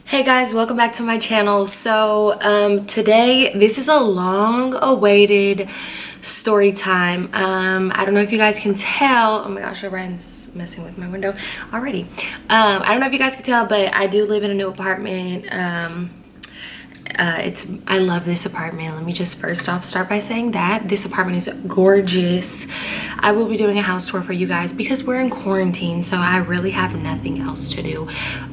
Hey guys, welcome back to my channel. So today this is a long awaited story time. I don't know if you guys can tell. Oh my gosh, Ryan's messing with my window already. I don't know if you guys can tell, but I do live in a new apartment. I love this apartment. Let me just first off start by saying that this apartment is gorgeous. I will be doing a house tour for you guys because we're in quarantine, so I really have nothing else to do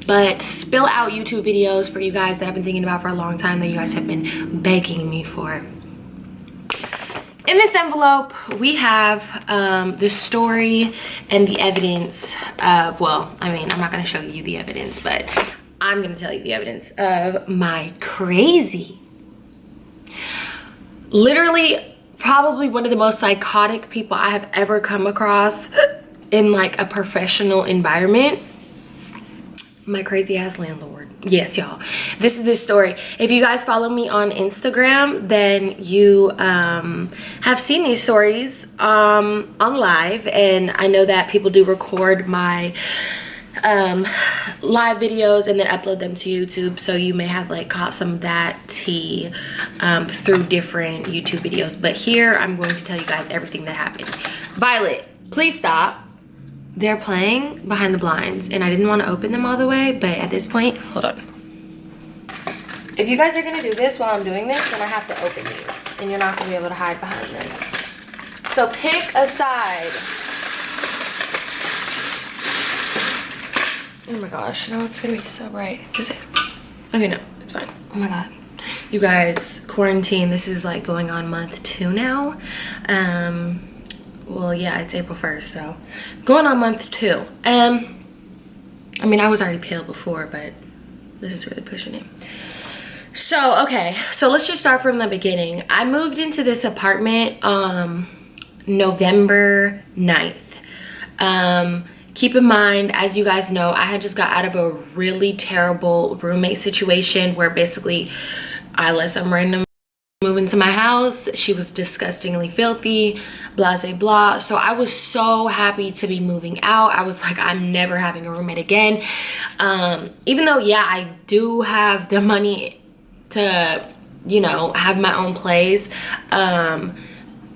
but spill out YouTube videos for you guys that I've been thinking about for a long time, that you guys have been begging me for. In this envelope we have the story and the evidence of, well, I mean, I'm not going to show you the evidence, but I'm gonna tell you the evidence of my crazy, literally probably one of the most psychotic people I have ever come across in like a professional environment. My crazy ass landlord. Yes, y'all, this is this story. If you guys follow me on Instagram, then you have seen these stories on live, and I know that people do record my live videos and then upload them to YouTube, so you may have like caught some of that tea through different YouTube videos, but here I'm going to tell you guys everything that happened. Violet, please stop. They're playing behind the blinds and I didn't want to open them all the way, but at this point, hold on. If you guys are gonna do this while I'm doing this, then I have to open these and you're not gonna be able to hide behind them. So pick a side. Oh my gosh, no, it's gonna be so bright. Is it? Okay, no, it's fine. Oh my god. You guys, quarantine, this is like going on month 2 now. Well, yeah, it's April 1st, so going on month 2. I mean, I was already pale before, but this is really pushing it. So, okay, so let's just start from the beginning. I moved into this apartment November 9th. Keep in mind, as you guys know, I had just got out of a really terrible roommate situation where basically I let some random move into my house. She was disgustingly filthy, blah, blah, blah. So I was so happy to be moving out. I was like, I'm never having a roommate again. Even though, yeah, I do have the money to, you know, have my own place.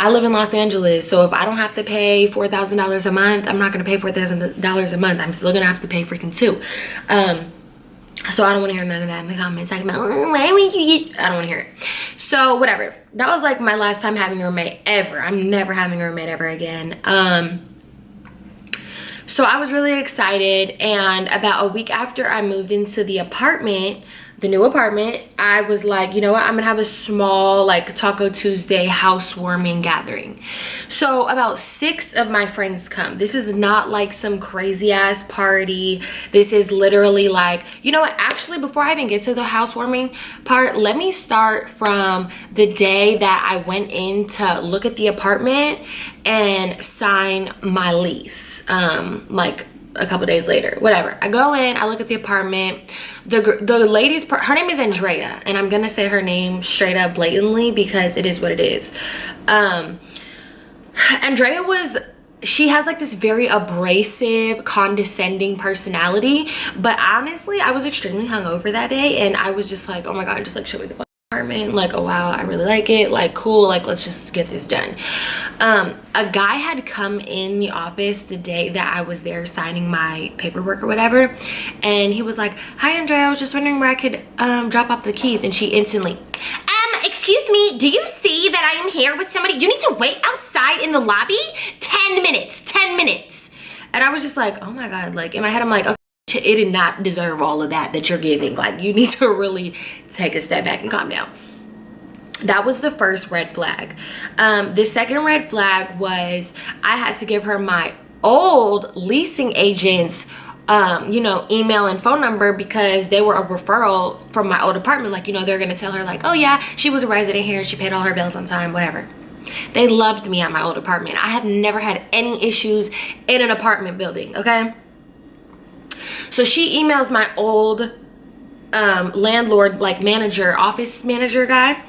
I live in Los Angeles, so if I don't have to pay $4,000 a month, I'm not gonna pay $4,000 a month. I'm still gonna have to pay freaking $2,000. So I don't want to hear none of that in the comments. Talking about, oh, why would you use? I don't want to hear it. So whatever. That was like my last time having a roommate ever. I'm never having a roommate ever again. So I was really excited, and about a week after I moved into the apartment, the new apartment, I was like, you know what, I'm gonna have a small like Taco Tuesday housewarming gathering. So about 6 of my friends come. This is not like some crazy ass party. This is literally like, you know what, actually before I even get to the housewarming part, let me start from the day that I went in to look at the apartment and sign my lease. Like a couple days later, whatever. I go in, I look at the apartment. The lady's, her name is Andrea, and I'm gonna say her name straight up blatantly because it is what it is. Andrea she has like this very abrasive, condescending personality, but honestly, I was extremely hungover that day, and I was just like, oh my god, just like show me the apartment, like, oh wow, I really like it, like cool, like let's just get this done. A guy had come in the office the day that I was there signing my paperwork or whatever, and he was like, hi Andrea, I was just wondering where I could drop off the keys. And she instantly, excuse me, do you see that I am here with somebody? You need to wait outside in the lobby 10 minutes. And I was just like, oh my god, like in my head I'm like, okay, it did not deserve all of that you're giving. Like, you need to really take a step back and calm down. That was the first red flag. The second red flag was I had to give her my old leasing agent's you know, email and phone number because they were a referral from my old apartment. Like, you know, they're gonna tell her like, oh yeah, she was a resident here, she paid all her bills on time, whatever. They loved me at my old apartment. I have never had any issues in an apartment building, okay? So she emails my old landlord, like manager, office manager guy.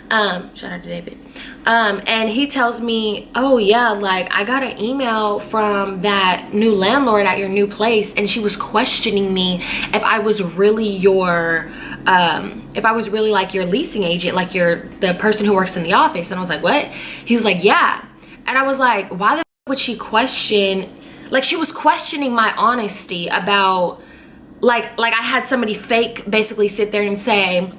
Shout out to David. And he tells me, oh yeah, like I got an email from that new landlord at your new place, and she was questioning me if I was really your like your leasing agent, like the person who works in the office. And I was like, what? He was like, yeah. And I was like, why the would she question, like she was questioning my honesty about like I had somebody fake basically sit there and say,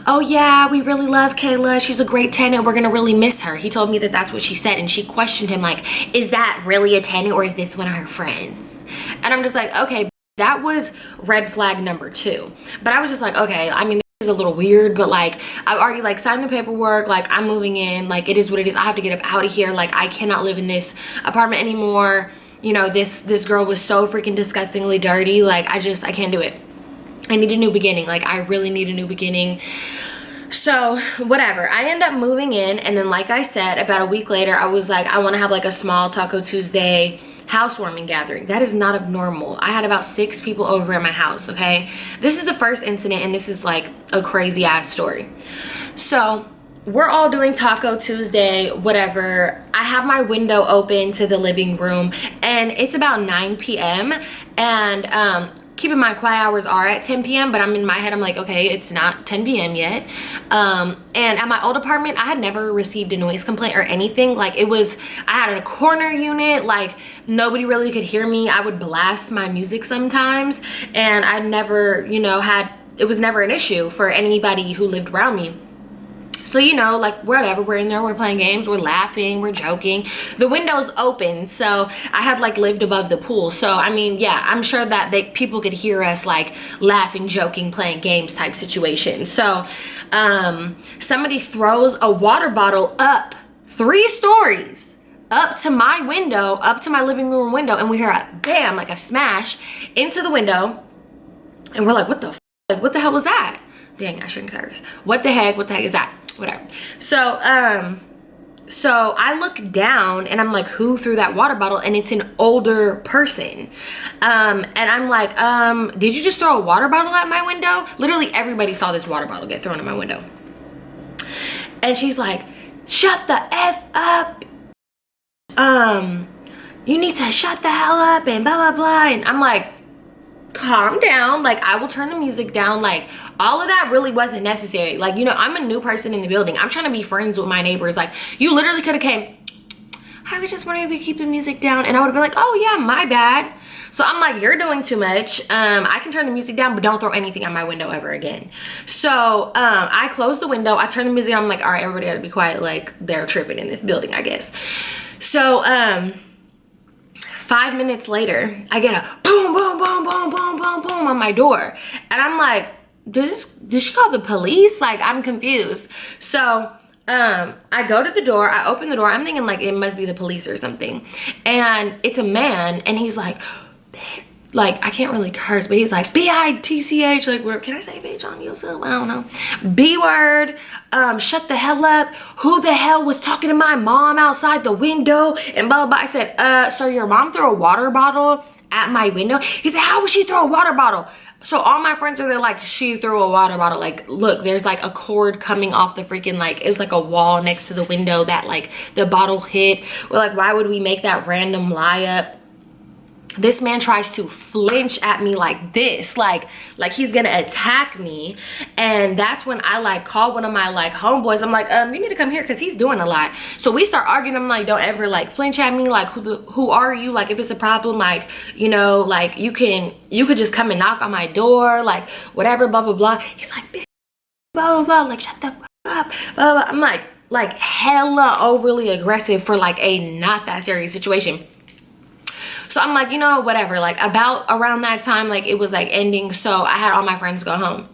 oh yeah, we really love Kayla, she's a great tenant, we're gonna really miss her. He told me that that's what she said, and she questioned him like, is that really a tenant or is this one of her friends? And I'm just like, okay, that was red flag number 2. But I was just like, okay, I mean, this is a little weird, but like I've already like signed the paperwork, like I'm moving in, like it is what it is. I have to get up out of here, like I cannot live in this apartment anymore. You know, this girl was so freaking disgustingly dirty. Like I can't do it. I need a new beginning. Like I really need a new beginning. So whatever, I end up moving in, and then like I said, about a week later I was like, I want to have like a small Taco Tuesday housewarming gathering. That is not abnormal. I had about 6 people over at my house. Okay, this is the first incident, and this is like a crazy ass story. So we're all doing Taco Tuesday, whatever. I have my window open to the living room, and it's about 9 p.m. and keep in mind, quiet hours are at 10 p.m. but I'm in my head, I'm like, okay, it's not 10 p.m. yet. And at my old apartment, I had never received a noise complaint or anything. Like I had a corner unit, like nobody really could hear me. I would blast my music sometimes, and I never, you know, it was never an issue for anybody who lived around me. So, you know, like whatever, we're in there, we're playing games, we're laughing, we're joking. The window's open, so I had like lived above the pool. So, I mean, yeah, I'm sure that people could hear us like laughing, joking, playing games type situation. So, somebody throws a water bottle up 3 stories up to my window, up to my living room window, and we hear a bam, like a smash into the window. And we're like, what the like, what the hell was that? Dang, I shouldn't curse. What the heck is that? Whatever. So I look down and I'm like, who threw that water bottle? And it's an older person. And I'm like, did you just throw a water bottle at my window? Literally everybody saw this water bottle get thrown at my window. And she's like, shut the F up. You need to shut the hell up and blah, blah, blah. And I'm like, calm down. Like, I will turn the music down. Like, all of that really wasn't necessary. Like, you know, I'm a new person in the building. I'm trying to be friends with my neighbors. Like, you literally could have came, I was just wondering if we keep the music down. And I would have been like, oh yeah, my bad. So I'm like, you're doing too much. I can turn the music down, but don't throw anything at my window ever again. So I closed the window. I turned the music on. I'm like, all right, everybody gotta be quiet. Like, they're tripping in this building, I guess. So 5 minutes later, I get a boom, boom, boom, boom, boom, boom, boom on my door. And I'm like, did she call the police? Like, I'm confused. So I go to the door, I open the door. I'm thinking like it must be the police or something. And it's a man, and he's like, I can't really curse, but he's like, B-I-T-C-H, like, where can I say bitch on YouTube? I don't know. B-word, shut the hell up. Who the hell was talking to my mom outside the window? And blah, blah, blah. I said, sir, your mom threw a water bottle at my window? He said, how would she throw a water bottle? So all my friends are there like, she threw a water bottle. Like, look, there's like a cord coming off the freaking, like, it was like a wall next to the window that like the bottle hit. We're like, why would we make that random lie up? This man tries to flinch at me like this, like he's gonna attack me. And that's when I like call one of my like homeboys. I'm like, you need to come here because he's doing a lot. So we start arguing. I'm like, don't ever like flinch at me. Like, who are you? Like, if it's a problem, like, you know, like you could just come and knock on my door, like whatever, blah, blah, blah. He's like, blah, blah, blah, like shut the fuck up, blah, blah. I'm like hella overly aggressive for like a not that serious situation. So I'm like, you know, whatever, like around that time, like it was like ending. So I had all my friends go home,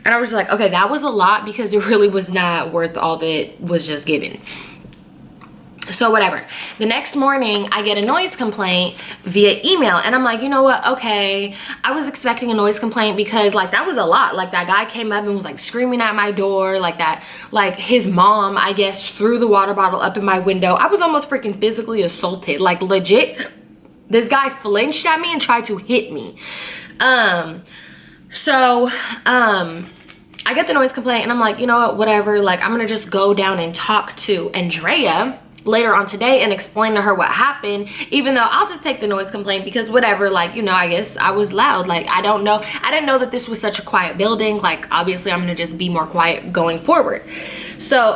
and I was like, okay, that was a lot because it really was not worth all that was just given. So whatever. The next morning I get a noise complaint via email, and I'm like, you know what? Okay. I was expecting a noise complaint because like that was a lot. Like that guy came up and was like screaming at my door, like that, like his mom, I guess, threw the water bottle up in my window. I was almost freaking physically assaulted, like legit. This guy flinched at me and tried to hit me. So, I get the noise complaint and I'm like, you know what, whatever. Like, I'm gonna just go down and talk to Andrea later on today and explain to her what happened, even though I'll just take the noise complaint because whatever, like, you know, I guess I was loud. Like, I didn't know that this was such a quiet building. Like, obviously I'm gonna just be more quiet going forward. So,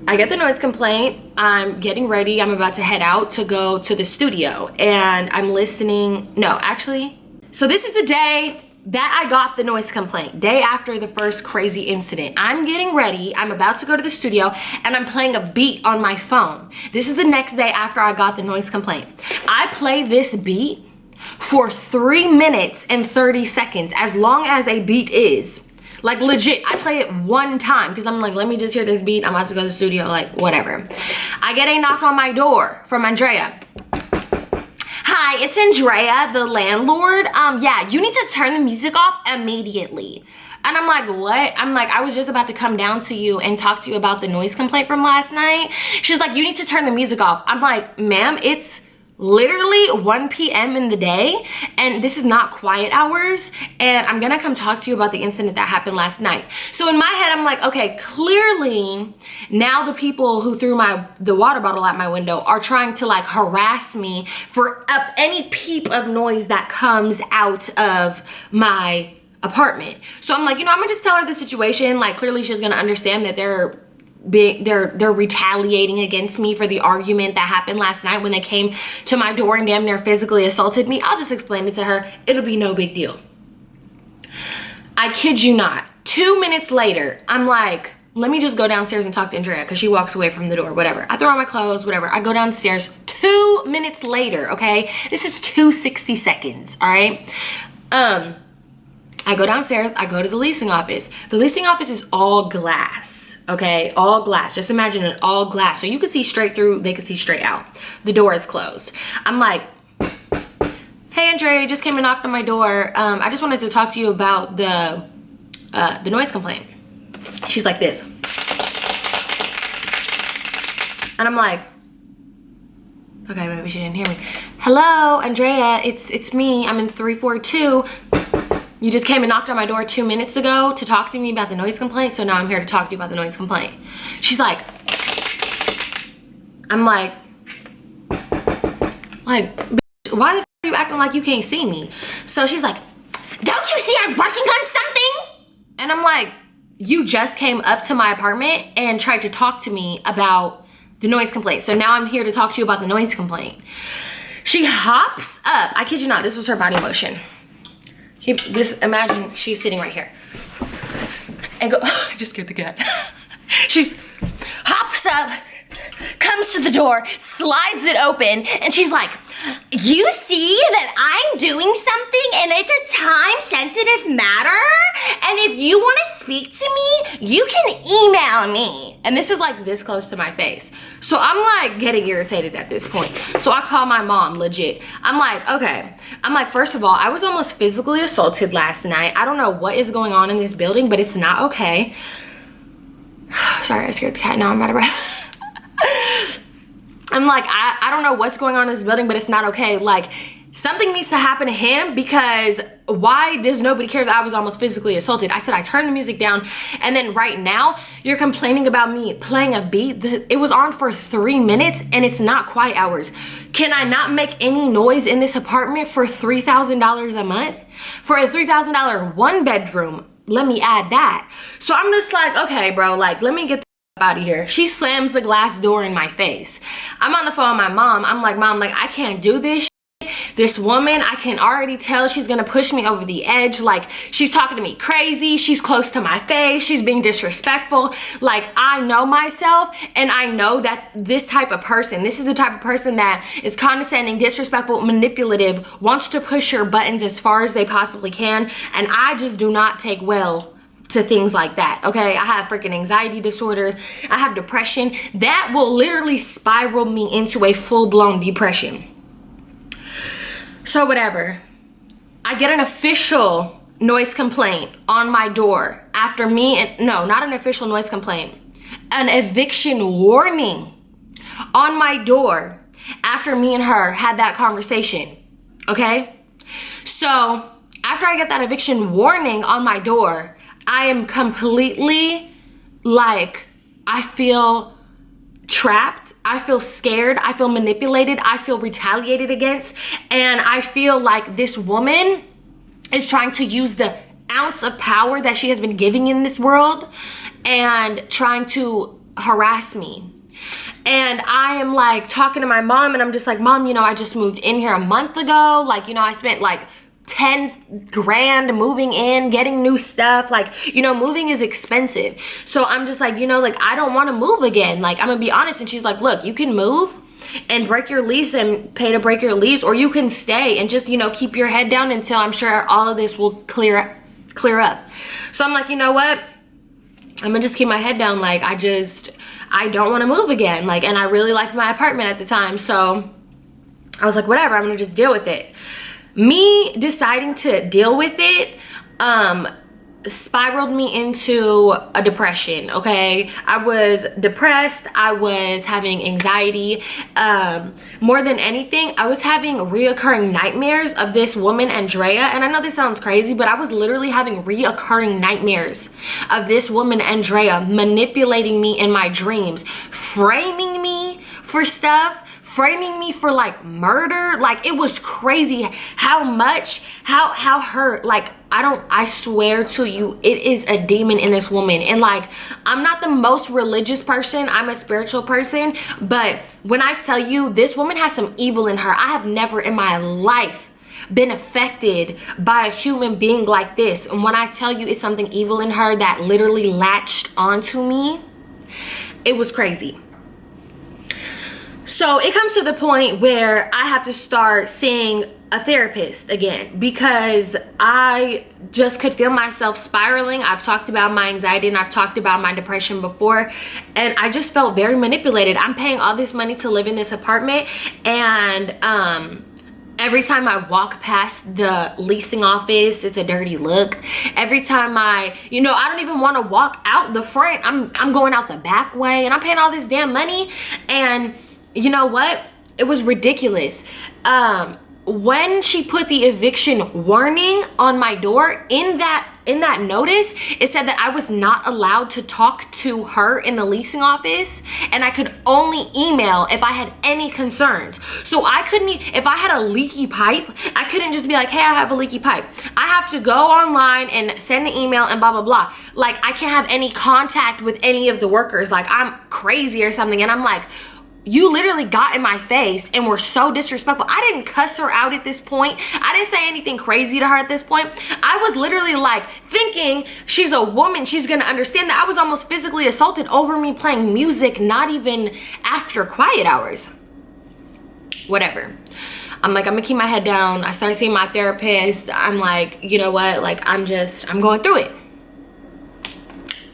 I get the noise complaint. I'm getting ready. I'm about to head out to go to the studio and I'm listening. No, actually, so this is the day that I got the noise complaint, day after the first crazy incident. I'm getting ready, I'm about to go to the studio, and I'm playing a beat on my phone. This is the next day after I got the noise complaint. I play this beat for 3 minutes and 30 seconds, as long as a beat is. Like, legit, I play it one time because I'm like, let me just hear this beat. I'm about to go to the studio, like, whatever. I get a knock on my door from Andrea. Hi, it's Andrea, the landlord. Yeah, you need to turn the music off immediately. And I'm like, what? I'm like, I was just about to come down to you and talk to you about the noise complaint from last night. She's like, you need to turn the music off. I'm like, ma'am, it's literally 1 p.m. in the day and this is not quiet hours and I'm gonna come talk to you about the incident that happened last night. So in my head, I'm like, okay, clearly now the people who threw the water bottle at my window are trying to like harass me for any peep of noise that comes out of my apartment. So I'm like, you know, I'm gonna just tell her the situation. Like, clearly she's gonna understand that they're retaliating against me for the argument that happened last night when they came to my door and damn near physically assaulted me. I'll just explain it to her. It'll be no big deal. I kid you not. 2 minutes later, I'm like, let me just go downstairs and talk to Andrea because she walks away from the door, whatever. I throw on my clothes, whatever. I go downstairs 2 minutes later, okay? This is 2:60 seconds, all right? I go downstairs, I go to the leasing office. The leasing office is all glass, okay? All glass. Just imagine it, all glass. So you can see straight through, they can see straight out. The door is closed. I'm like, hey, Andrea, you just came and knocked on my door. I just wanted to talk to you about the noise complaint. She's like this. And I'm like, okay, maybe she didn't hear me. Hello, Andrea, it's me. I'm in 342. You just came and knocked on my door 2 minutes ago to talk to me about the noise complaint, so now I'm here to talk to you about the noise complaint. She's like, I'm like, bitch, why the f are you acting like you can't see me? So she's like, don't you see I'm working on something? And I'm like, you just came up to my apartment and tried to talk to me about the noise complaint. So now I'm here to talk to you about the noise complaint. She hops up, I kid you not, this was her body motion. Imagine she's sitting right here and go, oh, I just scared the cat. She's hops up, comes to the door, slides it open, and she's like, you see that I'm doing something and it's a time-sensitive matter? And if you want to speak to me, you can email me. And this is like this close to my face. So I'm like getting irritated at this point. So I call my mom, legit. I'm like, okay. I'm like, first of all, I was almost physically assaulted last night. I don't know what is going on in this building, but it's not okay. Sorry, I scared the cat. Now I'm out of breath. I'm like, I don't know what's going on in this building, but it's not okay. Like, something needs to happen to him because why does nobody care that I was almost physically assaulted? I said, I turned the music down, and then right now you're complaining about me playing a beat. It was on for 3 minutes and it's not quiet hours. Can I not make any noise in this apartment for $3,000 a month? For a $3,000 one bedroom, let me add that. So I'm just like, okay, bro, like, let me get out of here. She slams the glass door in my face. I'm on the phone with my mom. I'm like, Mom, like, I can't do this. This woman, I can already tell she's gonna push me over the edge. Like, she's talking to me crazy. She's close to my face. She's being disrespectful. Like, I know myself, and I know that this type of person, this is the type of person that is condescending, disrespectful, manipulative, wants to push your buttons as far as they possibly can, and I just do not take well to things like that, okay? I have freaking anxiety disorder. I have depression. That will literally spiral me into a full-blown depression. So whatever. I get an official noise complaint on my door after me, and no, not an official noise complaint, an eviction warning on my door after me and her had that conversation, okay? So After I get that eviction warning on my door, I am completely like, I feel trapped. I feel scared. I feel manipulated. I feel retaliated against. And I feel like this woman is trying to use the ounce of power that she has been giving in this world and trying to harass me. And I am like talking to my mom, and I'm just like, Mom, you know, I just moved in here a month ago. Like, you know, I spent like 10 grand moving in, getting new stuff. Like, you know, moving is expensive. So I'm just like, you know, like, I don't want to move again. Like, I'm gonna be honest. And she's like, look, you can move and break your lease and pay to break your lease, or you can stay and just, you know, keep your head down until I'm sure all of this will clear up. So I'm like, you know what? I'm gonna just keep my head down. Like, I don't want to move again. Like, and I really liked my apartment at the time. So I was like, whatever, I'm gonna just deal with it. Me deciding to deal with it spiraled me into a depression. Okay, I was depressed. I was having anxiety. More than anything, I was having reoccurring nightmares of this woman, Andrea. And I know this sounds crazy, but I was literally having reoccurring nightmares of this woman, Andrea, manipulating me in my dreams, framing me for stuff, framing me for like murder. Like, it was crazy how hurt, like, I swear to you, it is a demon in this woman. And like, I'm not the most religious person, I'm a spiritual person, but when I tell you this woman has some evil in her, I have never in my life been affected by a human being like this. And when I tell you it's something evil in her that literally latched onto me, it was crazy. So it comes to the point where I have to start seeing a therapist again, because I just could feel myself spiraling. I've talked about my anxiety and I've talked about my depression before, and I just felt very manipulated. I'm paying all this money to live in this apartment, and every time I walk past the leasing office, it's a dirty look. Every time I don't even want to walk out the front. I'm going out the back way, and I'm paying all this damn money. And you know what? It was ridiculous. When she put the eviction warning on my door, in that notice, it said that I was not allowed to talk to her in the leasing office, and I could only email if I had any concerns. So I couldn't, if I had a leaky pipe, I couldn't just be like, hey, I have a leaky pipe. I have to go online and send an email and blah, blah, blah. Like, I can't have any contact with any of the workers. Like, I'm crazy or something. And I'm like, you literally got in my face and were so disrespectful. I didn't cuss her out at this point. I didn't say anything crazy to her at this point. I was literally like thinking she's a woman, she's gonna understand that I was almost physically assaulted over me playing music, not even after quiet hours. Whatever. I'm like, I'm gonna keep my head down. I started seeing my therapist. I'm like, you know what? Like, I'm going through it.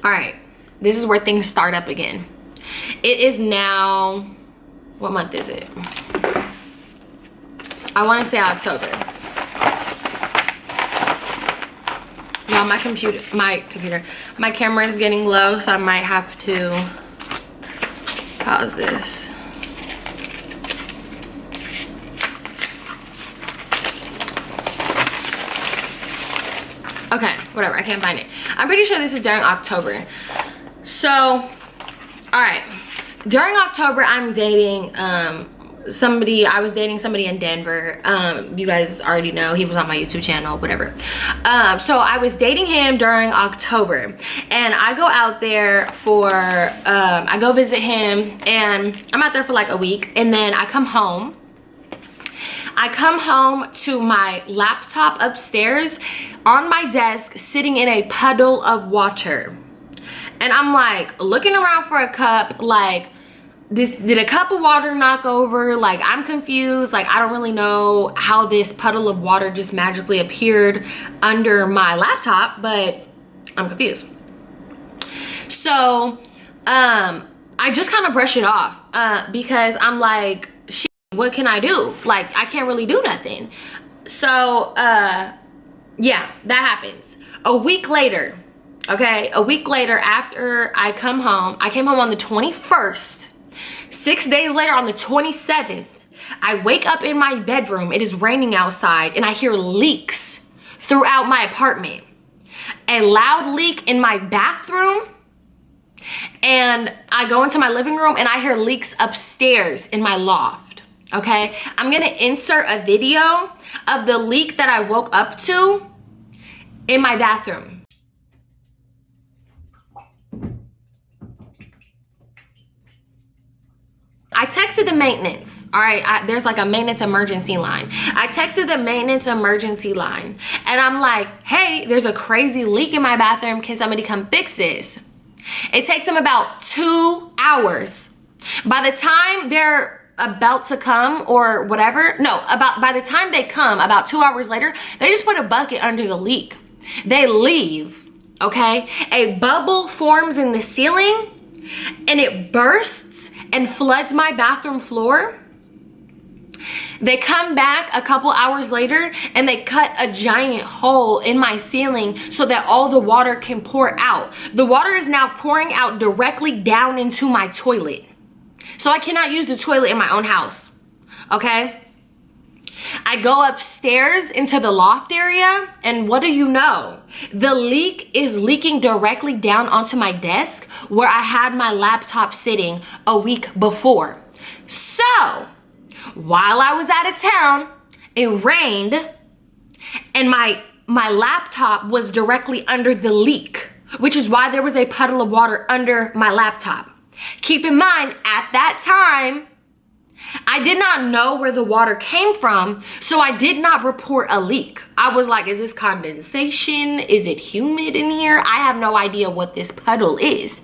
All right, this is where things start up again. It is now, what month is it? I want to say October. Now my camera is getting low, so I might have to pause this. Okay, whatever, I can't find it. I'm pretty sure this is during October. So, all right, during October, I'm dating somebody. I was dating somebody in Denver. You guys already know, he was on my YouTube channel, whatever. So I was dating him during October, and I go out there for, I go visit him, and I'm out there for like a week, and then I come home. I come home to my laptop upstairs on my desk, sitting in a puddle of water. And I'm like looking around for a cup, like, did a cup of water knock over? Like, I'm confused. Like, I don't really know how this puddle of water just magically appeared under my laptop, but I'm confused. So I just kind of brush it off because I'm like, shit, what can I do? Like, I can't really do nothing. So yeah, that happens. A week later, okay, a week later, after I come home, I came home on the 21st. 6 days later, on the 27th, I wake up in my bedroom. It is raining outside, and I hear leaks throughout my apartment. A loud leak in my bathroom, and I go into my living room and I hear leaks upstairs in my loft. Okay, I'm gonna insert a video of the leak that I woke up to in my bathroom. I texted the maintenance, all right? There's like a maintenance emergency line. I texted the maintenance emergency line and I'm like, hey, there's a crazy leak in my bathroom. Can somebody come fix this? It takes them about 2 hours. By the time they're about to come or whatever, by the time they come, about 2 hours later, they just put a bucket under the leak. They leave, okay? A bubble forms in the ceiling and it bursts and floods my bathroom floor. They come back a couple hours later and they cut a giant hole in my ceiling so that all the water can pour out. The water is now pouring out directly down into my toilet. So I cannot use the toilet in my own house, okay? I go upstairs into the loft area and what do you know? The leak is leaking directly down onto my desk where I had my laptop sitting a week before. So, while I was out of town, it rained and my laptop was directly under the leak, which is why there was a puddle of water under my laptop. Keep in mind, at that time, I did not know where the water came from, so I did not report a leak. I was like, is this condensation? Is it humid in here? I have no idea what this puddle is.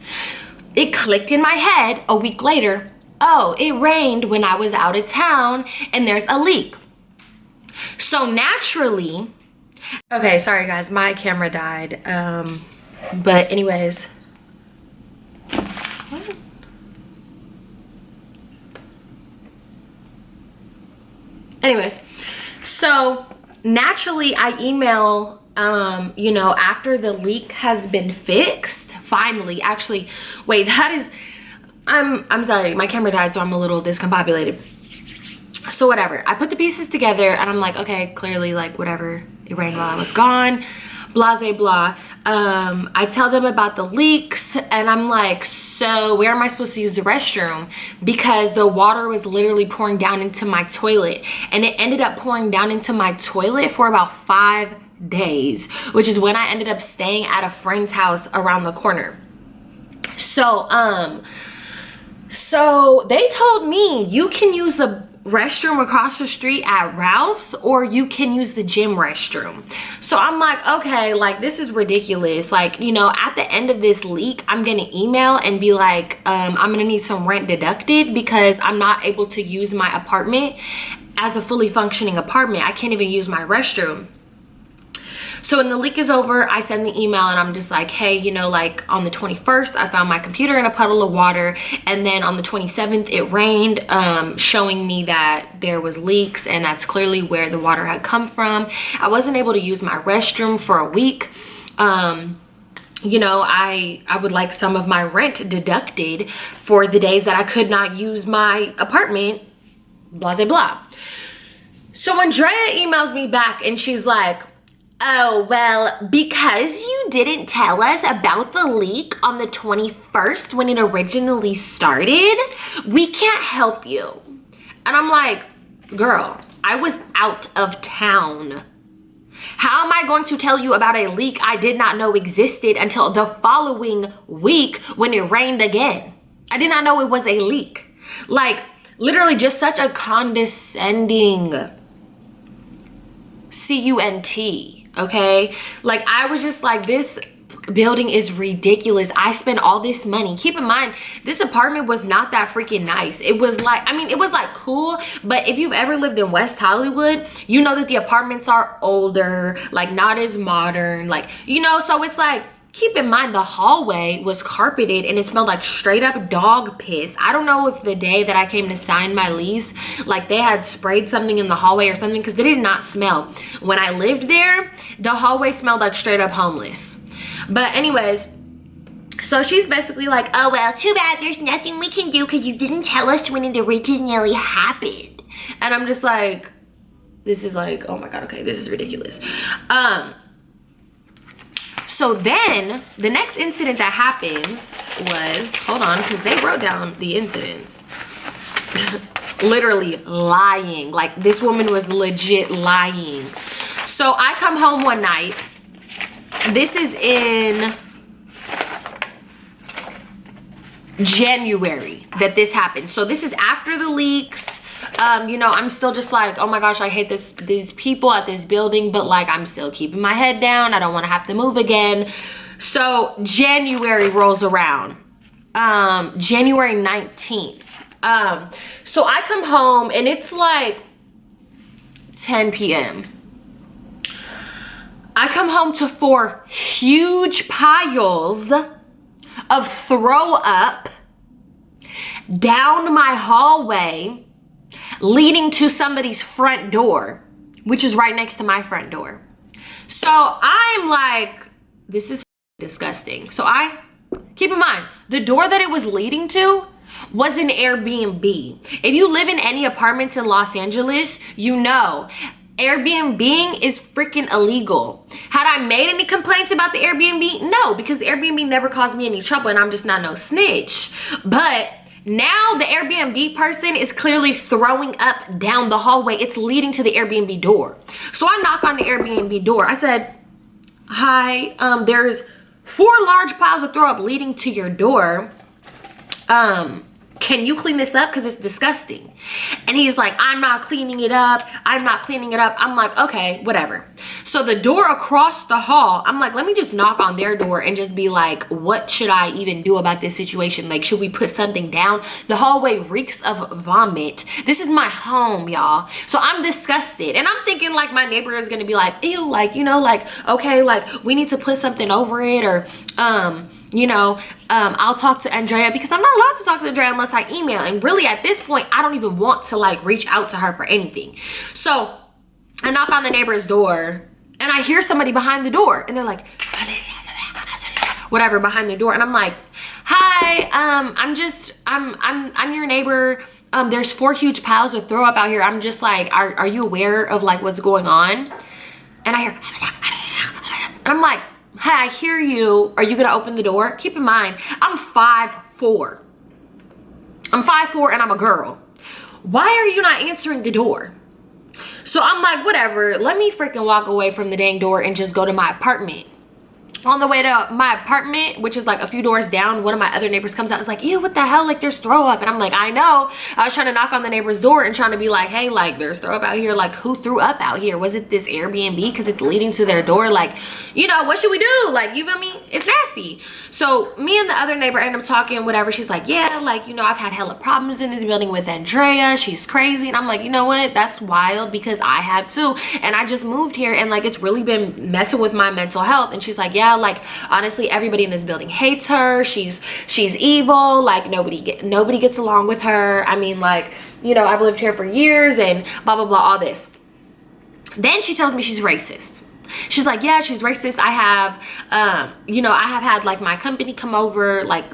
It clicked in my head a week later. Oh, it rained when I was out of town and there's a leak. So naturally, okay, sorry guys, my camera died. But anyways. Anyways, so naturally I email, you know, after the leak has been fixed, finally, actually, wait, that is, I'm sorry, my camera died, so I'm a little discombobulated. So whatever, I put the pieces together and I'm like, okay, clearly like whatever, it rained while I was gone, blase blah. I tell them about the leaks and I'm like, so where am I supposed to use the restroom? Because the water was literally pouring down into my toilet and it ended up pouring down into my toilet for about 5 days, which is when I ended up staying at a friend's house around the corner. So they told me you can use the restroom across the street at Ralph's or you can use the gym restroom. So I'm like, okay, like this is ridiculous. Like, you know, at the end of this leak, I'm gonna email and be like, I'm gonna need some rent deducted because I'm not able to use my apartment as a fully functioning apartment. I can't even use my restroom. So when the leak is over, I send the email and I'm just like, hey, you know, like on the 21st, I found my computer in a puddle of water. And then on the 27th, it rained, showing me that there was leaks and that's clearly where the water had come from. I wasn't able to use my restroom for a week. You know, I would like some of my rent deducted for the days that I could not use my apartment, blah, blah, blah. So Andrea emails me back and she's like, oh, well, because you didn't tell us about the leak on the 21st when it originally started, we can't help you. And I'm like, girl, I was out of town. How am I going to tell you about a leak I did not know existed until the following week when it rained again? I did not know it was a leak. Like, literally just such a condescending C-U-N-T. Okay, like I was just like, this building is ridiculous. I spent all this money. Keep in mind, this apartment was not that freaking nice. It was like, I mean, it was like cool, but if you've ever lived in West Hollywood, you know that the apartments are older, like not as modern, like, you know, so it's like, keep in mind the hallway was carpeted and it smelled like straight up dog piss. I don't know if the day that I came to sign my lease, like they had sprayed something in the hallway or something, because they did not smell. When I lived there, the hallway smelled like straight up homeless. But anyways, so she's basically like, oh, well, too bad there's nothing we can do because you didn't tell us when it originally happened. And I'm just like, This is like, oh my God, okay, this is ridiculous. So then the next incident that happens was, hold on, because they wrote down the incidents. Literally lying. Like, this woman was legit lying. So I come home one night. This is in January that this happened. So this is after the leaks. You know, I'm still just like, oh my gosh, I hate these people at this building, but like, I'm still keeping my head down. I don't want to have to move again. So January rolls around, January 19th. So I come home and it's like 10 p.m. I come home to 4 huge piles of throw up down my hallway leading to somebody's front door, which is right next to my front door. So I'm like, this is disgusting. So I, keep in mind, the door that it was leading to was an Airbnb. If you live in any apartments in Los Angeles, you know Airbnb is freaking illegal. Had I made any complaints about the Airbnb? No, because the Airbnb never caused me any trouble and I'm just not no snitch. But now the Airbnb person is clearly throwing up down the hallway. It's leading to the Airbnb door. So I knock on the Airbnb door. I said, hi, there's 4 large piles of throw up leading to your door. Can you clean this up? Because it's disgusting. And he's like, I'm not cleaning it up. I'm not cleaning it up. I'm like, okay, whatever. So the door across the hall, I'm like, let me just knock on their door and just be like, what should I even do about this situation? Like, should we put something down? The hallway reeks of vomit. This is my home, y'all. So I'm disgusted. And I'm thinking like my neighbor is going to be like, ew, like, you know, like, okay, like we need to put something over it, or, you know, I'll talk to Andrea, because I'm not allowed to talk to Andrea unless I email. And really at this point, I don't even want to like reach out to her for anything. So I knock on the neighbor's door and I hear somebody behind the door and they're like, whatever, behind the door. And I'm like, hi, I'm your neighbor. There's 4 huge piles of throw up out here. I'm just like, are you aware of like what's going on? And I hear, and I'm like, hey, I hear you. Are you gonna open the door? Keep in mind, I'm 5'4". I'm 5'4" and I'm a girl. Why are you not answering the door? So I'm like, whatever, let me freaking walk away from the dang door and just go to my apartment. On the way to my apartment, which is like a few doors down, one of my other neighbors comes out and is like, ew, what the hell? Like, there's throw up. And I'm like, I know. I was trying to knock on the neighbor's door and trying to be like, hey, like, there's throw up out here. Like, who threw up out here? Was it this Airbnb? Because it's leading to their door. Like, you know, what should we do? Like, you feel me? It's nasty. So me and the other neighbor end up talking, whatever. She's like, yeah, like, you know, I've had hella problems in this building with Andrea. She's crazy. And I'm like, you know what? That's wild, because I have too. And I just moved here and like, it's really been messing with my mental health. And she's like, yeah, like, honestly, everybody in this building hates her. She's evil. Like, nobody gets along with her. I mean, like, you know, I've lived here for years and blah, blah, blah, all this. Then she tells me she's racist. She's like, yeah, she's racist. I have, you know, I have had like my company come over, like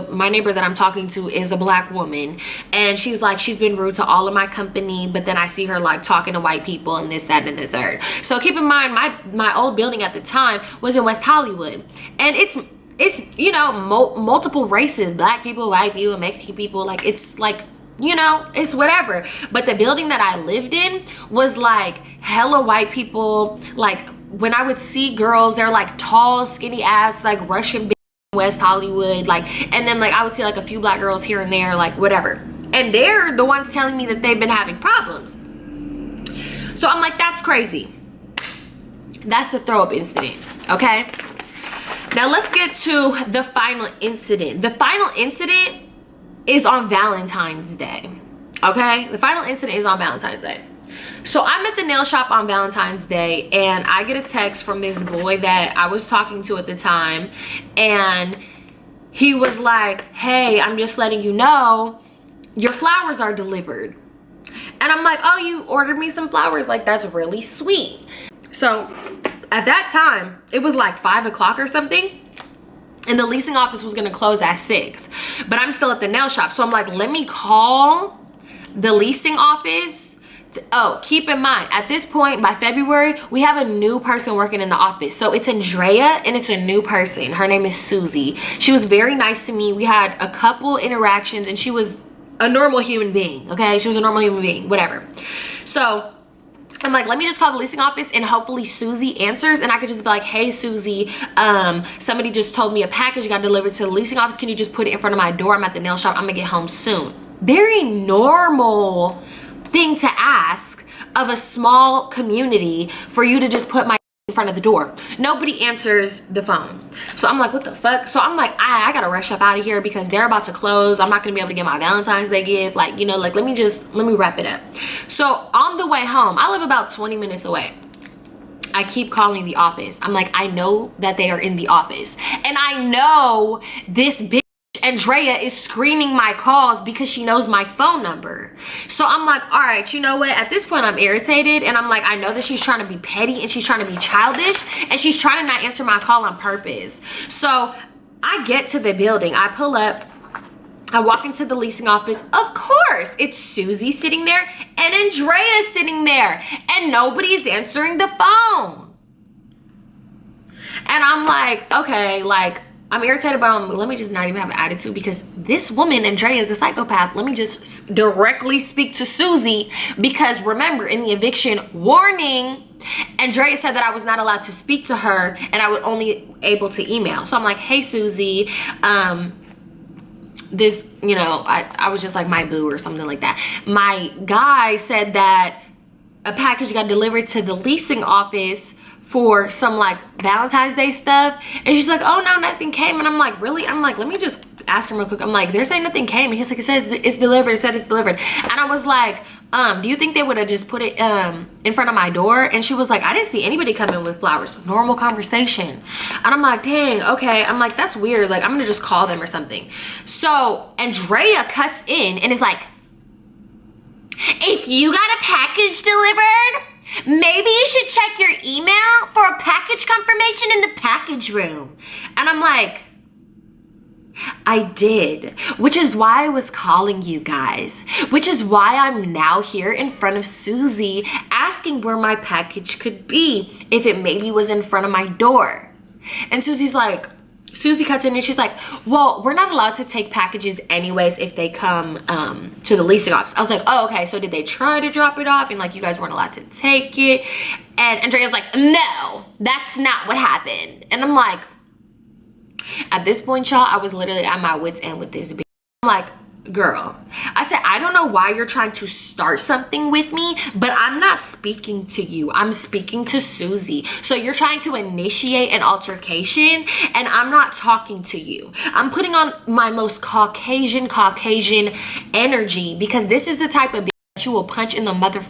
my neighbor that I'm talking to is a black woman. And she's like, she's been rude to all of my company, but then I see her like talking to white people and this, that, and the third. So keep in mind, my old building at the time was in West Hollywood. And it's you know, multiple races, black people, white people, Mexican people, like it's like, you know, it's whatever. But the building that I lived in was like hella white people. Like, when I would see girls, they're like tall, skinny ass, like Russian bitch in West Hollywood. Like, and then like I would see like a few black girls here and there, like whatever. And they're the ones telling me that they've been having problems. So I'm like, that's crazy. That's the throw up incident, okay? Now let's get to the final incident. The final incident is on Valentine's Day, okay? The final incident is on Valentine's Day. So I'm at the nail shop on Valentine's Day and I get a text from this boy that I was talking to at the time, and he was like, hey, I'm just letting you know your flowers are delivered. And I'm like, oh, you ordered me some flowers? Like, that's really sweet. So at that time, it was like 5 o'clock or something, and the leasing office was gonna close at 6, but I'm still at the nail shop. So I'm like, let me call the leasing office Oh, keep in mind, at this point, by February, we have a new person working in the office. So it's Andrea and it's a new person. Her name is Susie. She was very nice to me. We had a couple interactions and she was a normal human being, okay? She was a normal human being, whatever. So I'm like, let me just call the leasing office and hopefully Susie answers and I could just be like, hey Susie, somebody just told me a package got delivered to the leasing office. Can you just put it in front of my door? I'm at the nail shop. I'm gonna get home soon. Very normal thing to ask of a small community for you to just put my in front of the door. Nobody answers the phone. So I'm like, what the fuck? So I'm like, I gotta rush up out of here because they're about to close. I'm not gonna be able to get my Valentine's Day gift. Like, you know, like let me wrap it up. So on the way home, I live about 20 minutes away. I keep calling the office. I'm like, I know that they are in the office. And I know this bitch Andrea is screening my calls because she knows my phone number. So I'm like, all right, you know what? At this point, I'm irritated. And I'm like, I know that she's trying to be petty and she's trying to be childish. And she's trying to not answer my call on purpose. So I get to the building. I pull up. I walk into the leasing office. Of course, it's Susie sitting there and Andrea sitting there. And nobody's answering the phone. And I'm like, okay, like, I'm irritated, but let me just not even have an attitude because this woman, Andrea, is a psychopath. Let me just directly speak to Susie because remember, in the eviction warning, Andrea said that I was not allowed to speak to her and I would only able to email. So I'm like, hey, Susie, this, you know, I was just like my boo or something like that. My guy said that a package got delivered to the leasing office for some like Valentine's Day stuff. And she's like, oh no, nothing came. And I'm like, really? I'm like, let me just ask him real quick. I'm like, they're saying nothing came. And he's like, it says it's delivered. It said it's delivered. And I was like, do you think they would have just put it in front of my door? And she was like, I didn't see anybody come in with flowers. Normal conversation. And I'm like, dang, okay. I'm like, that's weird. Like, I'm gonna just call them or something. So Andrea cuts in and is like, if you got a package delivered, maybe you should check your email for a package confirmation in the package room. And I'm like, I did, which is why I was calling you guys, which is why I'm now here in front of Susie asking where my package could be, if it maybe was in front of my door. And Susie cuts in and she's like, well, we're not allowed to take packages anyways if they come to the leasing office. I was like, oh, okay, so did they try to drop it off and like you guys weren't allowed to take it? And Andrea's like, no, that's not what happened. And I'm like, at this point, y'all, I was literally at my wit's end with this bitch. I'm like, girl, I said, I don't know why you're trying to start something with me, but I'm not speaking to you. I'm speaking to Susie. So you're trying to initiate an altercation and I'm not talking to you. I'm putting on my most Caucasian energy because this is the type of bitch that you will punch in the mother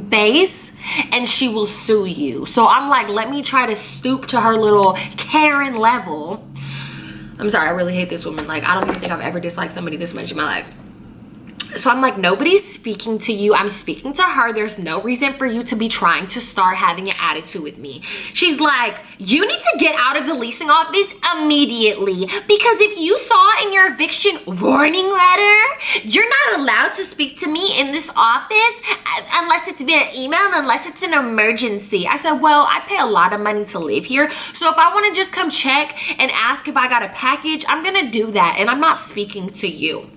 face and she will sue you. So I'm like, let me try to stoop to her little Karen level. I'm sorry, I really hate this woman. Like, I don't even think I've ever disliked somebody this much in my life. So I'm like, nobody's speaking to you. I'm speaking to her. There's no reason for you to be trying to start having an attitude with me. She's like, you need to get out of the leasing office immediately because if you saw in your eviction warning letter, you're not allowed to speak to me in this office unless it's via email and unless it's an emergency. I said, well, I pay a lot of money to live here. So if I want to just come check and ask if I got a package, I'm going to do that. And I'm not speaking to you.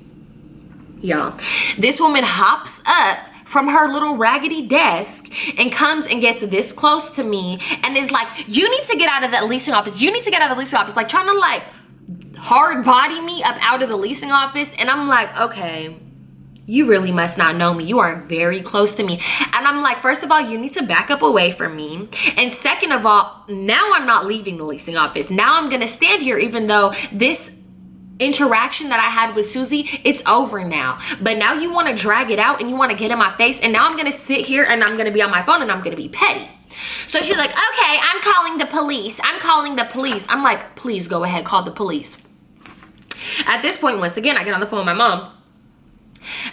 Y'all, this woman hops up from her little raggedy desk and comes and gets this close to me and is like, you need to get out of that leasing office. You need to get out of the leasing office. Like trying to like hard body me up out of the leasing office. And I'm like, okay, you really must not know me. You are very close to me. And I'm like, first of all, you need to back up away from me. And second of all, now I'm not leaving the leasing office. Now I'm going to stand here even though this interaction that I had with Susie, it's over now. But now you want to drag it out and you want to get in my face. And now I'm going to sit here and I'm going to be on my phone and I'm going to be petty. So she's like, okay, I'm calling the police. I'm calling the police. I'm like, please go ahead, call the police. At this point, once again, I get on the phone with my mom.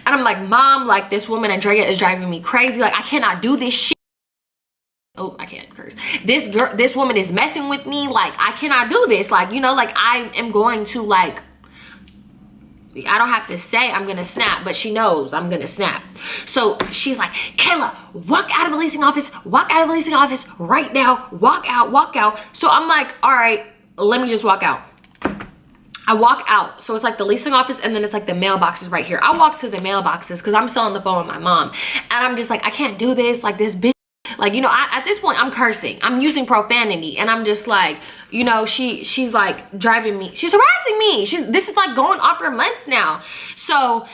And I'm like, Mom, like this woman, Andrea, is driving me crazy. Like, I cannot do this shit. Oh, I can't curse. This woman is messing with me. Like, I cannot do this. Like, you know, like I am going to like I don't have to say I'm gonna snap, but she knows I'm gonna snap. So she's like, Kayla, walk out of the leasing office, walk out of the leasing office right now, walk out, walk out. So I'm like, all right, let me just walk out. I walk out. So it's like the leasing office, and then it's like the mailboxes right here. I walk to the mailboxes because I'm still on the phone with my mom. And I'm just like, I can't do this. Like, this bitch, like, you know, at this point I'm cursing. I'm using profanity. And I'm just like, you know, she's like driving me. She's harassing me. This is like going on for months now. So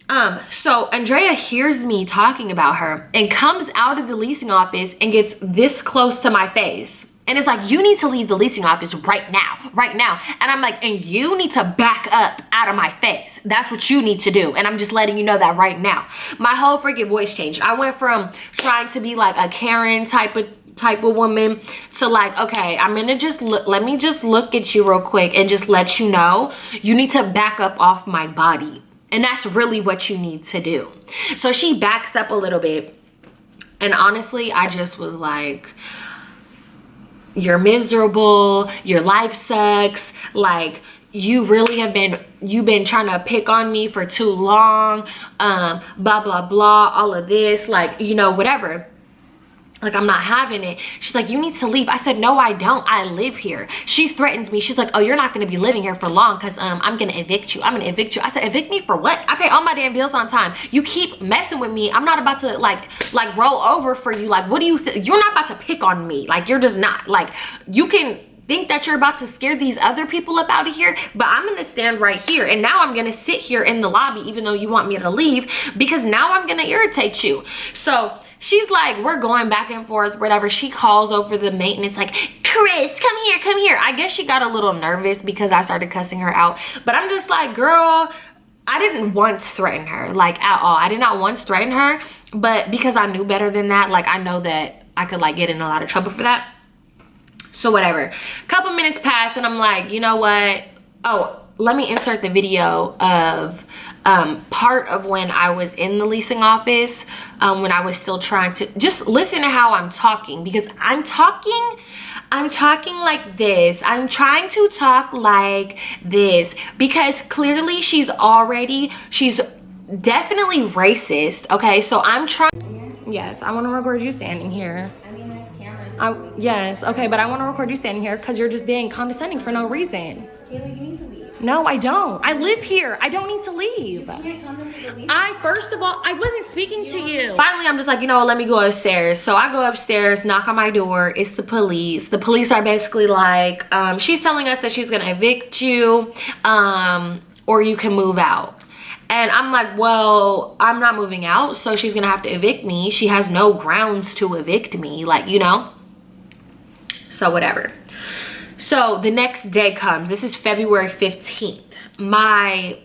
Andrea hears me talking about her and comes out of the leasing office and gets this close to my face. And it's like, you need to leave the leasing office right now. And I'm like, and you need to back up out of my face. That's what you need to do. And I'm just letting you know that right now. My whole freaking voice changed. I went from trying to be like a Karen type of woman to like, okay, I'm gonna just let me just look at you real quick and just let you know you need to back up off my body. And that's really what you need to do. So she backs up a little bit. And honestly, I just was like, you're miserable, your life sucks, like you've been trying to pick on me for too long, blah blah blah, all of this, like, you know, whatever. Like, I'm not having it. She's like, you need to leave. I said, no, I don't. I live here. She threatens me. She's like, oh, you're not going to be living here for long because I'm going to evict you. I'm going to evict you. I said, evict me for what? I pay all my damn bills on time. You keep messing with me. I'm not about to like roll over for you. Like, what do you think? You're not about to pick on me. Like, you're just not. Like, you can think that you're about to scare these other people up out of here, but I'm gonna stand right here. And now I'm gonna sit here in the lobby even though you want me to leave, because now I'm gonna irritate you. So she's like, we're going back and forth, whatever. She calls over the maintenance like, Chris, come here, come here. I guess she got a little nervous because I started cussing her out. But I'm just like, girl, I didn't once threaten her, like, at all. I did not once threaten her, but because I knew better than that, like, I know that I could like get in a lot of trouble for that. So whatever. Couple minutes pass and I'm like, you know what? Oh, let me insert the video of part of when I was in the leasing office, when I was still trying to just listen to how I'm talking, because I'm talking like this. I'm trying to talk like this because clearly she's definitely racist. Okay, so I'm trying. Yes, I want to record you standing here. Yes, okay, but I want to record you standing here because you're just being condescending for no reason. Kayla, you need to leave. No, I don't. I live here. I don't need to leave. You can't come into the lease. First of all, I wasn't speaking to you. Finally, I'm just like, you know, let me go upstairs. So I go upstairs, knock on my door. It's the police. The police are basically like, she's telling us that she's going to evict you, or you can move out. And I'm like, well, I'm not moving out, so she's going to have to evict me. She has no grounds to evict me, like, you know. So whatever. So the next day comes. This is February 15th. My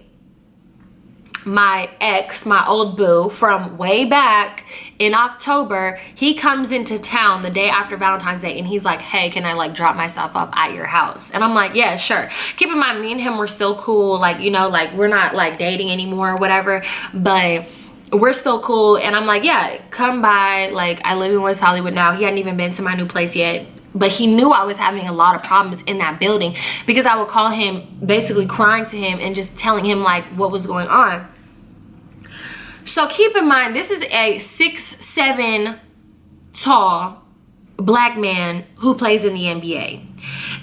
ex, my old boo from way back in October, he comes into town the day after Valentine's Day and he's like, hey, can I like drop myself off at your house? And I'm like, yeah, sure. Keep in mind, me and him were still cool. Like, you know, like we're not like dating anymore or whatever, but we're still cool. And I'm like, yeah, come by. Like, I live in West Hollywood now. He hadn't even been to my new place yet. But he knew I was having a lot of problems in that building because I would call him basically crying to him and just telling him like what was going on. So keep in mind, this is a 6'7" tall black man who plays in the NBA.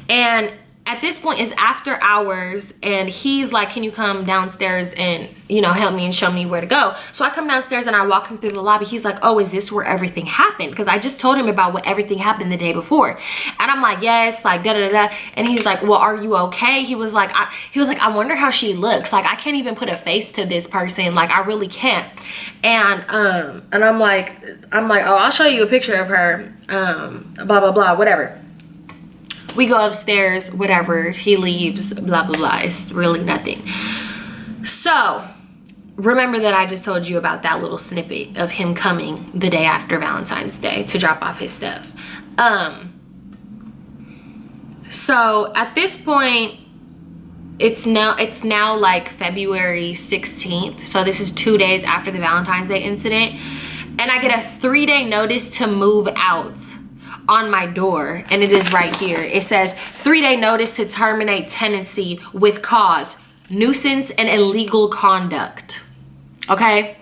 And at this point it's after hours and he's like, can you come downstairs and, you know, help me and show me where to go? So I come downstairs and I walk him through the lobby. He's like, oh, is this where everything happened? Because I just told him about what everything happened the day before. And I'm like, yes, like da da da. And he's like, well, are you okay? He was like, I wonder how she looks. Like, I can't even put a face to this person. Like, I really can't. And I'm like, oh, I'll show you a picture of her. Blah blah blah, whatever. We go upstairs, whatever, he leaves, blah, blah, blah. It's really nothing. So, remember that I just told you about that little snippet of him coming the day after Valentine's Day to drop off his stuff. So, at this point, it's now like February 16th. So, this is 2 days after the Valentine's Day incident. And I get a 3-day notice to move out on my door, and it is right here. It says 3-day notice to terminate tenancy with cause. nuisance, and illegal conduct. Okay?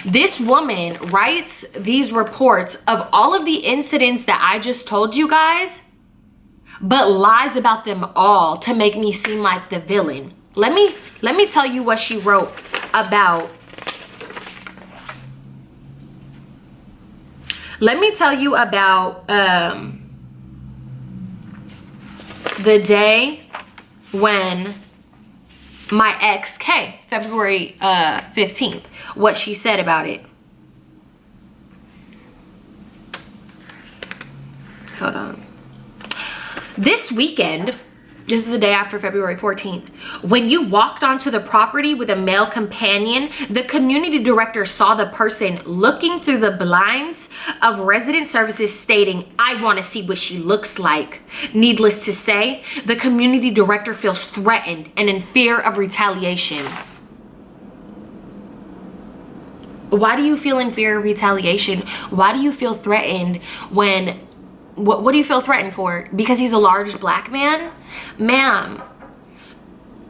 This woman writes these reports of all of the incidents that I just told you guys, but lies about them all to make me seem like the villain. Let me tell you what she wrote about. Let me tell you about the day when my ex came, February 15th, what she said about it. Hold on. This weekend, this is the day after February 14th, when you walked onto the property with a male companion, the community director saw the person looking through the blinds of resident services stating, "I want to see what she looks like." Needless to say, the community director feels threatened and in fear of retaliation. Why do you feel in fear of retaliation? Why do you feel threatened when... What do you feel threatened for? Because he's a large black man? Ma'am,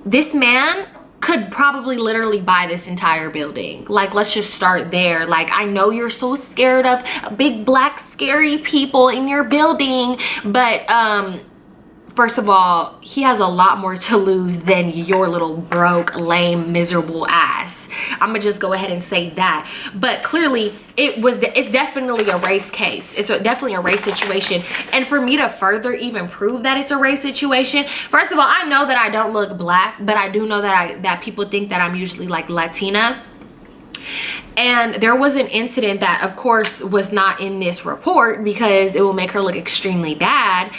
this man could probably literally buy this entire building. Like, let's just start there. Like, I know you're so scared of big black scary people in your building, but first of all, he has a lot more to lose than your little broke, lame, miserable ass. I'm gonna just go ahead and say that. But clearly, it's definitely a race case. It's definitely a race situation. And for me to further even prove that it's a race situation, first of all, I know that I don't look black, but I do know that people think that I'm usually like Latina. And there was an incident that, of course, was not in this report because it will make her look extremely bad.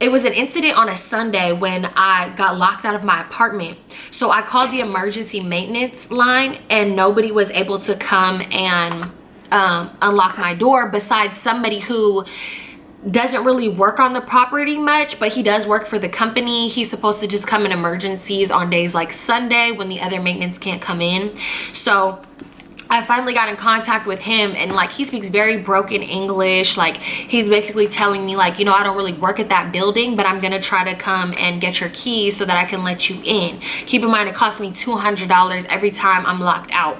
It was an incident on a Sunday when I got locked out of my apartment. So I called the emergency maintenance line and nobody was able to come and unlock my door besides somebody who doesn't really work on the property much, but he does work for the company. He's supposed to just come in emergencies on days like Sunday when the other maintenance can't come in. So I finally got in contact with him, and like, he speaks very broken English. Like, he's basically telling me like, you know, I don't really work at that building, but I'm gonna try to come and get your keys so that I can let you in. Keep in mind, it cost me $200 every time I'm locked out.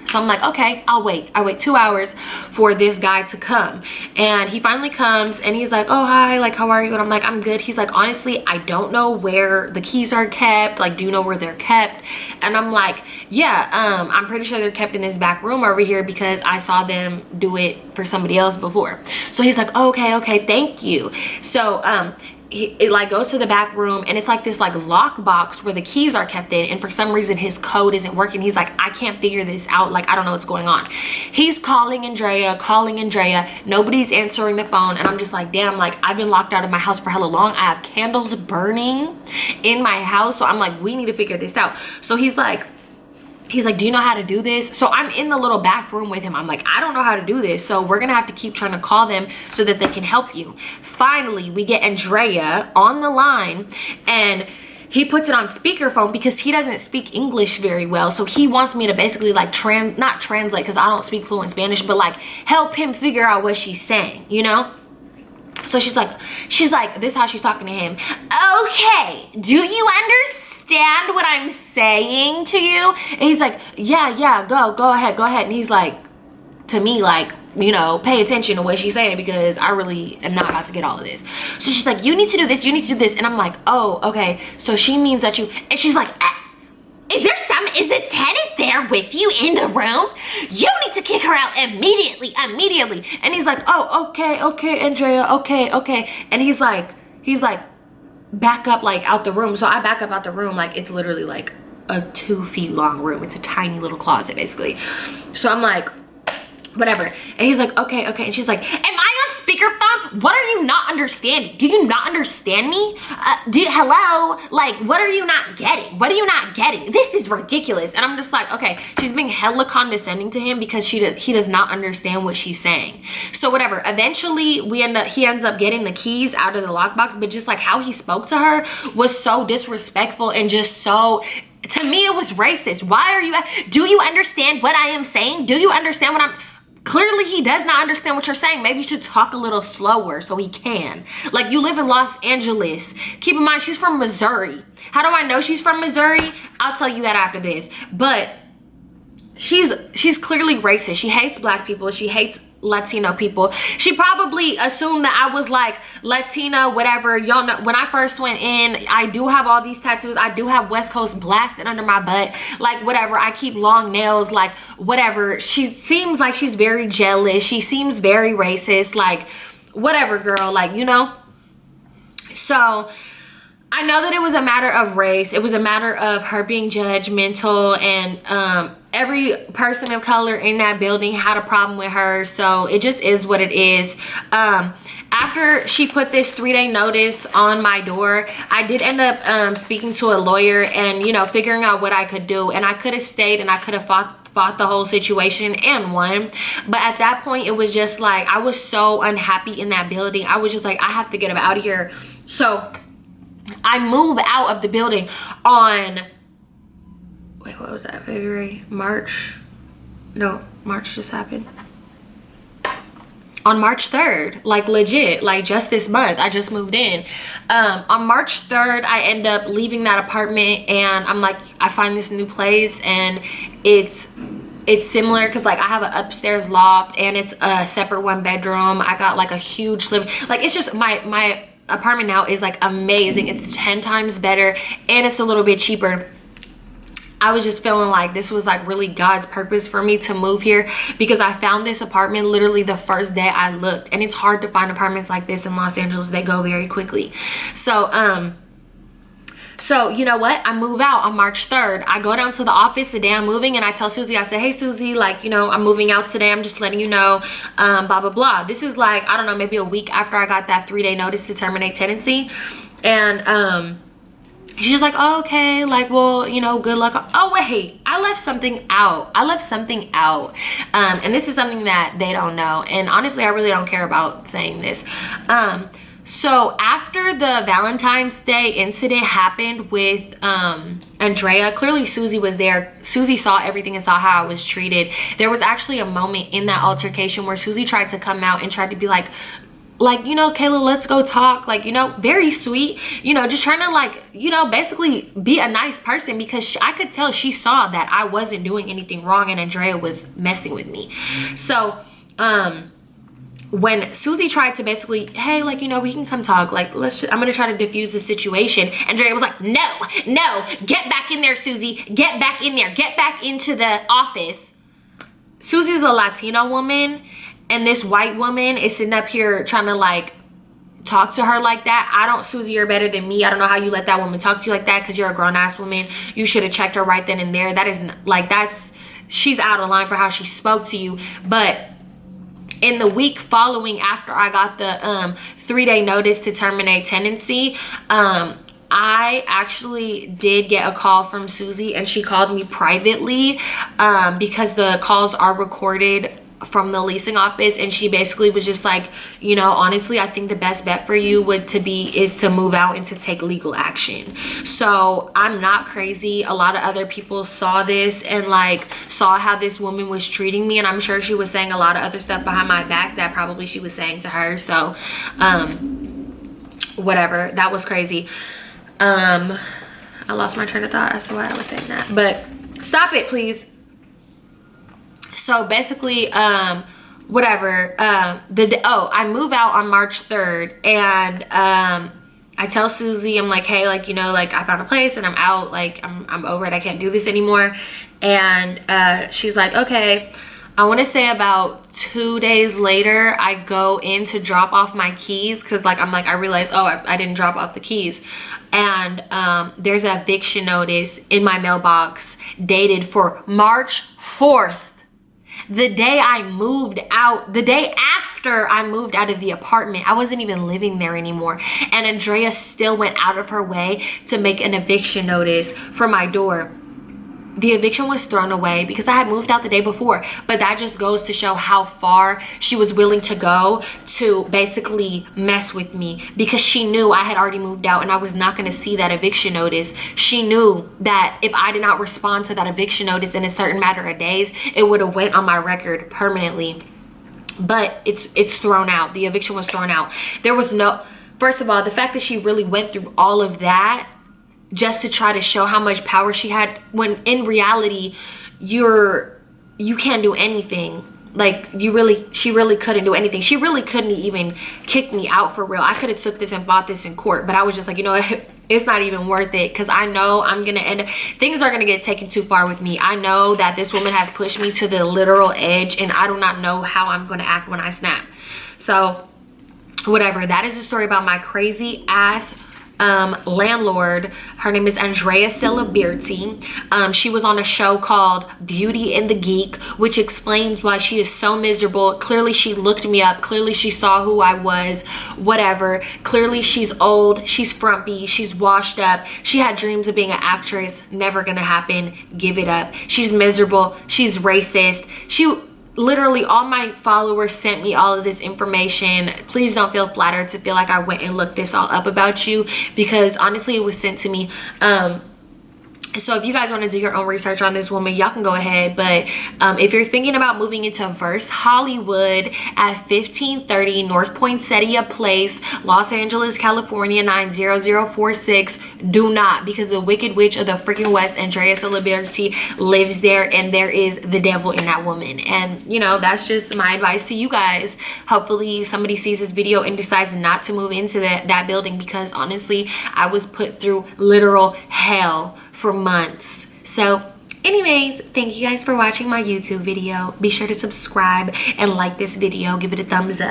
So I'm like, okay, I'll wait. I wait 2 hours for this guy to come. And he finally comes and he's like, oh, hi, like, how are you? And I'm like, I'm good. He's like, honestly, I don't know where the keys are kept. Like, do you know where they're kept? And I'm like, yeah, I'm pretty sure they're kept in this back room over here because I saw them do it for somebody else before. So he's like, okay, thank you. So it like goes to the back room and it's like this like lock box where the keys are kept in, and for some reason his code isn't working. He's like, I can't figure this out. Like, I don't know what's going on. He's calling Andrea. Nobody's answering the phone, and I'm just like, damn, like, I've been locked out of my house for hella long. I have candles burning in my house. So I'm like, we need to figure this out. So he's like, do you know how to do this? So I'm in the little back room with him. I'm like, I don't know how to do this. So we're gonna have to keep trying to call them so that they can help you. Finally, we get Andrea on the line and he puts it on speakerphone because he doesn't speak English very well. So he wants me to basically like not translate because I don't speak fluent Spanish, but like help him figure out what she's saying, you know? So she's like, this is how she's talking to him. Okay, do you understand what I'm saying to you? And he's like, yeah, go ahead. And he's like, to me, like, you know, pay attention to what she's saying because I really am not about to get all of this. So she's like, you need to do this. And I'm like, oh, okay. So she means that you, and she's like, is the tenant there with you in the room? You need to kick her out immediately. And he's like, oh, okay, Andrea, okay. And he's like, back up like out the room. So I back up out the room. Like, it's literally like a 2 feet long room. It's a tiny little closet basically. So I'm like, whatever. And he's like, okay. And she's like, am I on speakerphone? What are you not understanding? Do you not understand me? Hello? Like, what are you not getting? This is ridiculous. And I'm just like, okay, she's being hella condescending to him because he does not understand what she's saying. So whatever. Eventually, he ends up getting the keys out of the lockbox, but just like how he spoke to her was so disrespectful and just so, to me, it was racist. Do you understand what I am saying? Do you understand what I'm... Clearly, he does not understand what you're saying. Maybe you should talk a little slower so he can. Like, you live in Los Angeles. Keep in mind, she's from Missouri. How do I know she's from Missouri? I'll tell you that after this. But she's clearly racist. She hates black people. She hates Latino people. She probably assumed that I was like Latina, whatever. Y'all know, when I first went in, I do have all these tattoos. I do have West Coast blasted under my butt. Like, whatever. I keep long nails, like, whatever. She seems like she's very jealous. She seems very racist. Like, whatever, girl. Like, you know? So I know that it was a matter of race. It was a matter of her being judgmental, and every person of color in that building had a problem with her. So it just is what it is. After she put this 3-day notice on my door, I did end up speaking to a lawyer and, you know, figuring out what I could do. And I could have stayed and I could have fought the whole situation and won. But at that point, it was just like, I was so unhappy in that building. I was just like, I have to get him out of here. So I move out of the building on, wait, what was that? February, March? No, March just happened. On March 3rd, like legit, like just this month, I just moved in. On March 3rd, I end up leaving that apartment, and I'm like, I find this new place, and it's similar because like I have an upstairs loft and it's a separate 1-bedroom. I got like a huge living, like it's just my apartment now is like amazing. It's 10 times better and it's a little bit cheaper. I was just feeling like this was like really God's purpose for me to move here, because I found this apartment literally the first day I looked, and it's hard to find apartments like this in Los Angeles. They go very quickly. So you know what? I move out on March 3rd. I go down to the office the day I'm moving, and I tell Susie, I say, hey Susie, like, you know, I'm moving out today. I'm just letting you know, blah, blah, blah. This is like, I don't know, maybe a week after I got that 3-day notice to terminate tenancy. And she's just like, oh, okay, like, well, you know, good luck. Oh, wait, I left something out. And this is something that they don't know. And honestly, I really don't care about saying this. So after the Valentine's Day incident happened with Andrea, clearly Susie was there. Susie saw everything and saw how I was treated. There was actually a moment in that altercation where Susie tried to come out and tried to be like, you know, Kayla, let's go talk. Like, you know, very sweet, you know, just trying to like, you know, basically be a nice person, because I could tell she saw that I wasn't doing anything wrong and Andrea was messing with me. So, when Susie tried to basically, hey, like, you know, we can come talk, like, I'm gonna try to diffuse the situation, Andrea was like, no, get back in there, Susie, get back in there, get back into the office. Susie's a Latino woman, and this white woman is sitting up here trying to like talk to her like that. Susie, you're better than me. I don't know how you let that woman talk to you like that, because you're a grown-ass woman. You should have checked her right then and there. That is like, she's out of line for how she spoke to you. But in the week following after I got the 3-day notice to terminate tenancy, I actually did get a call from Susie, and she called me privately because the calls are recorded from the leasing office, and she basically was just like, you know, honestly, I think the best bet for you is to move out and to take legal action. So I'm not crazy. A lot of other people saw this and like saw how this woman was treating me, and I'm sure she was saying a lot of other stuff behind my back that probably she was saying to her. So whatever, that was crazy. I lost my train of thought as to why I was saying that, but stop it, please. So basically, whatever, I move out on March 3rd, and I tell Susie, I'm like, hey, like, you know, like, I found a place and I'm out, like, I'm over it, I can't do this anymore. And she's like, okay. I want to say about 2 days later, I go in to drop off my keys, because like, I realized, oh, I didn't drop off the keys. And there's an eviction notice in my mailbox dated for March 4th. The day I moved out, the day after I moved out of the apartment. I wasn't even living there anymore. And Andrea still went out of her way to make an eviction notice for my door. The eviction was thrown away because I had moved out the day before, but that just goes to show how far she was willing to go to basically mess with me, because she knew I had already moved out and I was not going to see that eviction notice. She knew that if I did not respond to that eviction notice in a certain matter of days, it would have went on my record permanently. but it's thrown out. The eviction was thrown out. There was no, first of all, the fact that she really went through all of that just to try to show how much power she had, when in reality you can't do anything. Like, she really couldn't do anything. She really couldn't even kick me out for real. I could have took this and fought this in court, but I was just like, you know what, it's not even worth it, because I know I'm gonna end up, things are gonna get taken too far with me. I know that this woman has pushed me to the literal edge, and I do not know how I'm gonna act when I snap. So whatever, that is the story about my crazy ass landlord. Her name is Andrea Celeberti. She was on a show called Beauty and the Geek, which explains why she is so miserable. Clearly she looked me up, clearly she saw who I was, whatever. Clearly she's old, she's frumpy, she's washed up, she had dreams of being an actress, never gonna happen, give it up. She's miserable, she's racist. Literally all my followers sent me all of this information. Please don't feel flattered to feel like I went and looked this all up about you, because honestly it was sent to me. So if you guys want to do your own research on this woman, y'all can go ahead. But if you're thinking about moving into Verse Hollywood at 1530 North Poinsettia Place, Los Angeles, California 90046, do not, because the Wicked Witch of the freaking West, Andrea Celeberti, lives there, and there is the devil in that woman. And you know, that's just my advice to you guys. Hopefully somebody sees this video and decides not to move into that building, because honestly I was put through literal hell for months. So anyways, thank you guys for watching my YouTube video. Be sure to subscribe and like this video, give it a thumbs up.